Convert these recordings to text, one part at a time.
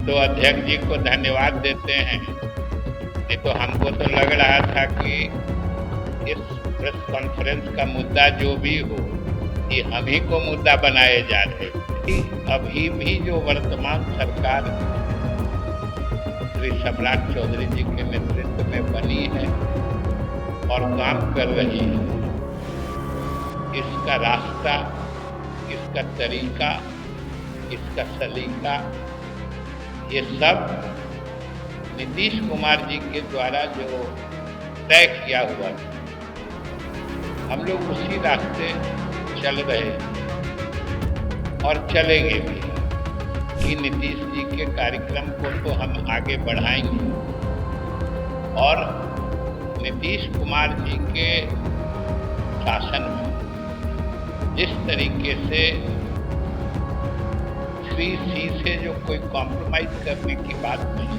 तो अध्यक्ष जी को धन्यवाद देते हैं। नहीं तो हमको तो लग रहा था कि इस प्रेस कॉन्फ्रेंस का मुद्दा जो भी हो, ये हम ही को मुद्दा बनाए जा रहे थे। अभी भी जो वर्तमान सरकार श्री सम्राट चौधरी जी के नेतृत्व में बनी है और काम कर रही है, इसका रास्ता, इसका तरीका, इसका सलीका, ये सब नीतीश कुमार जी के द्वारा जो तय किया हुआ था, हम लोग उसी रास्ते चल रहे हैं और चलेंगे भी कि नीतीश जी के कार्यक्रम को तो हम आगे बढ़ाएंगे और नीतीश कुमार जी के शासन में जिस तरीके से 3C से जो कोई कॉम्प्रोमाइज करने की बात नहीं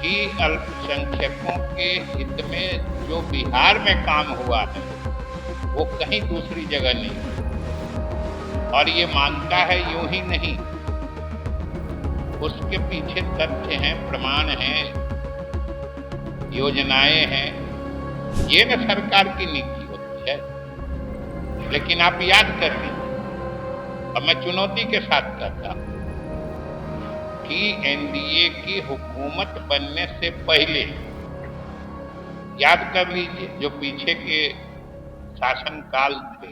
कि अल्पसंख्यकों के हित में जो बिहार में काम हुआ है वो कहीं दूसरी जगह नहीं, और ये मानता है यूं ही नहीं, उसके पीछे तथ्य हैं, प्रमाण हैं, योजनाएं हैं। ये न सरकार की नीति होती है। लेकिन आप याद कर लीजिए, अब मैं चुनौती के साथ कहता हूं कि एनडीए की हुकूमत बनने से पहले याद कर लीजिए जो पीछे के शासनकाल थे,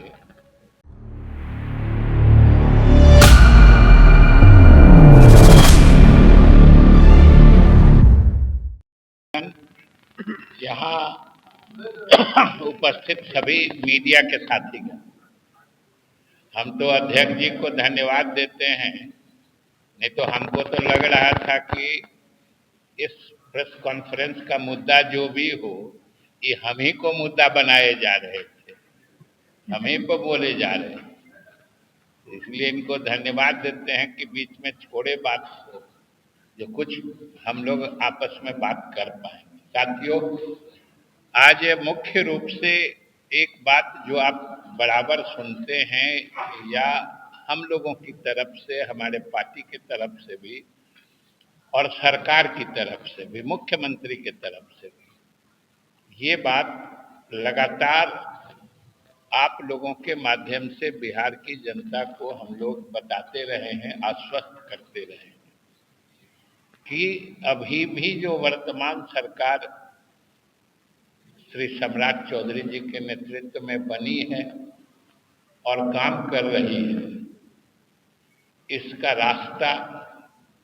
यहाँ उपस्थित सभी मीडिया के साथीगण, हम तो अध्यक्ष जी को धन्यवाद देते हैं। नहीं तो हमको तो लग रहा था कि इस प्रेस कॉन्फ्रेंस का मुद्दा जो भी हो, ये हम ही को मुद्दा बनाए जा रहे थे, हम ही को बोले जा रहे हैं। इसलिए इनको धन्यवाद देते हैं कि बीच में छोड़े बात को, जो कुछ हम लोग आपस में बात कर पाएंगे। साथियों, आज मुख्य रूप से एक बात जो आप बराबर सुनते हैं, या हम लोगों की तरफ से, हमारे पार्टी की तरफ से भी और सरकार की तरफ से भी, मुख्यमंत्री की तरफ से भी, ये बात लगातार आप लोगों के माध्यम से बिहार की जनता को हम लोग बताते रहे हैं, आश्वस्त करते रहे हैं कि अभी भी जो वर्तमान सरकार श्री सम्राट चौधरी जी के नेतृत्व में बनी है और काम कर रही है, इसका रास्ता,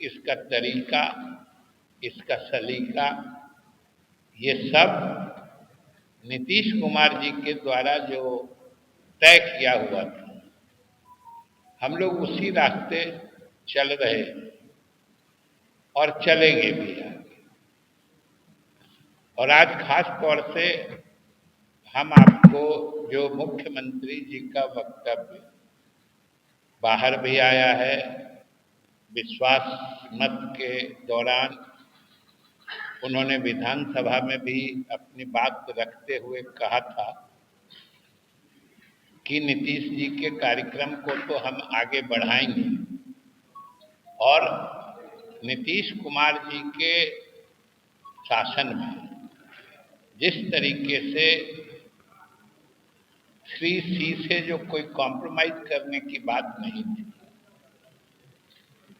इसका तरीका, इसका सलीका, ये सब नीतीश कुमार जी के द्वारा जो तय किया हुआ था, हम लोग उसी रास्ते चल रहे हैं और चलेंगे भी आगे। और आज खास तौर से हम आपको जो मुख्यमंत्री जी का वक्तव्य बाहर भी आया है, विश्वास मत के दौरान उन्होंने विधानसभा में भी अपनी बात रखते हुए कहा था कि नीतीश जी के कार्यक्रम को तो हम आगे बढ़ाएंगे और नीतीश कुमार जी के शासन में जिस तरीके से 3C से जो कोई कॉम्प्रोमाइज करने की बात नहीं थी,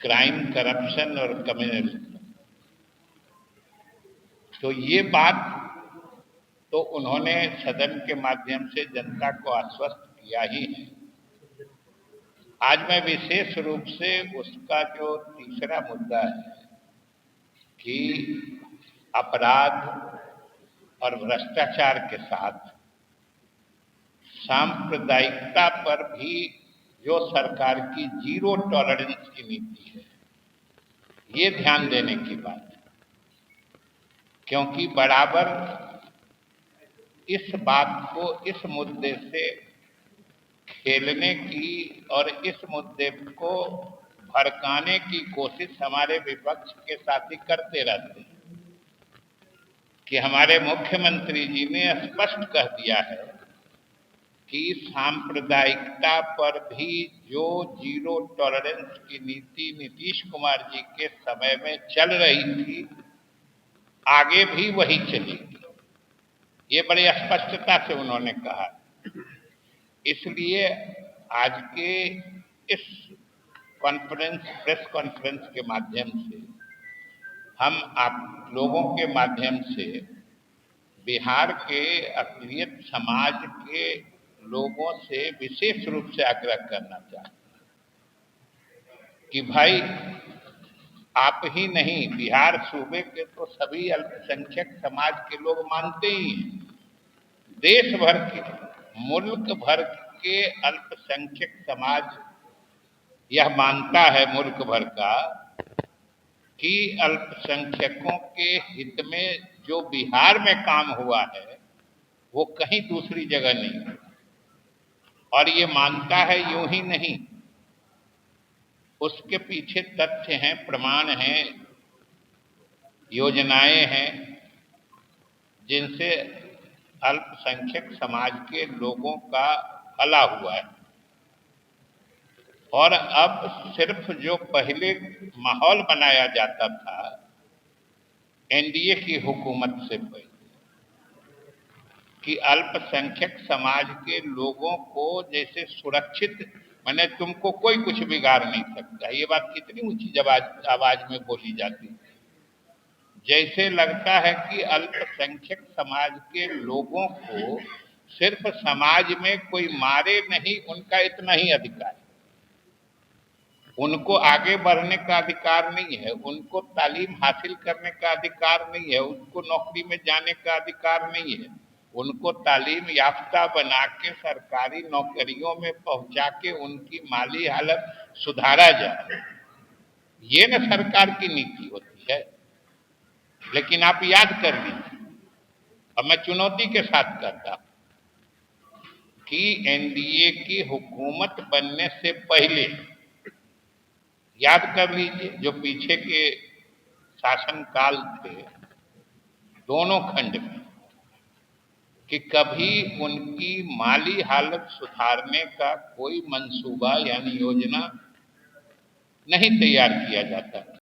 क्राइम, करप्शन और कम्युनलिज्म, तो ये बात तो उन्होंने सदन के माध्यम से जनता को आश्वस्त किया ही है। आज मैं विशेष रूप से उसका जो तीसरा मुद्दा है कि अपराध और भ्रष्टाचार के साथ सांप्रदायिकता पर भी जो सरकार की जीरो टॉलरेंस की नीति है, ये ध्यान देने की बात है। क्योंकि बराबर इस बात को, इस मुद्दे से खेलने की और इस मुद्दे को भड़काने की कोशिश हमारे विपक्ष के साथी करते रहते हैं कि हमारे मुख्यमंत्री जी ने स्पष्ट कह दिया है कि सांप्रदायिकता पर भी जो जीरो टॉलरेंस की नीति नीतीश कुमार जी के समय में चल रही थी, आगे भी वही चलेगी। ये बड़ी स्पष्टता से उन्होंने कहा। इसलिए आज के इस प्रेस कॉन्फ्रेंस के माध्यम से हम आप लोगों के माध्यम से बिहार के अक़लियत समाज के लोगों से विशेष रूप से आग्रह करना चाहते हैं कि भाई आप ही नहीं, बिहार सूबे के तो सभी अल्पसंख्यक समाज के लोग मानते ही हैं। देश भर के, मुल्क भर के अल्पसंख्यक समाज यह मानता है, मुल्क भर का, कि अल्पसंख्यकों के हित में जो बिहार में काम हुआ है वो कहीं दूसरी जगह नहीं हुआ। और ये मानता है यूं ही नहीं, उसके पीछे तथ्य हैं, प्रमाण हैं, योजनाएं हैं जिनसे अल्पसंख्यक समाज के लोगों का भला हुआ है। और अब सिर्फ जो पहले माहौल बनाया जाता था एनडीए की हुकूमत से पहले कि अल्पसंख्यक समाज के लोगों को जैसे सुरक्षित, माने तुमको कोई कुछ बिगाड़ नहीं सकता, ये बात कितनी ऊंची आवाज में बोली जाती है। जैसे लगता है कि अल्पसंख्यक समाज के लोगों को सिर्फ समाज में कोई मारे नहीं, उनका इतना ही अधिकार है। उनको आगे बढ़ने का अधिकार नहीं है, उनको तालीम हासिल करने का अधिकार नहीं है, उनको नौकरी में जाने का अधिकार नहीं है, उनको तालीम याफ्ता बना के सरकारी नौकरियों में पहुंचा के उनकी माली हालत सुधारा जाए। ये न सरकार की नीति होती है। लेकिन आप याद कर लीजिए, अब मैं चुनौती के साथ करता कि एनडीए की हुकूमत बनने से पहले याद कर लीजिए जो पीछे के शासनकाल थे दोनों खंड में, कि कभी उनकी माली हालत सुधारने का कोई मंसूबा यानी योजना नहीं तैयार किया जाता।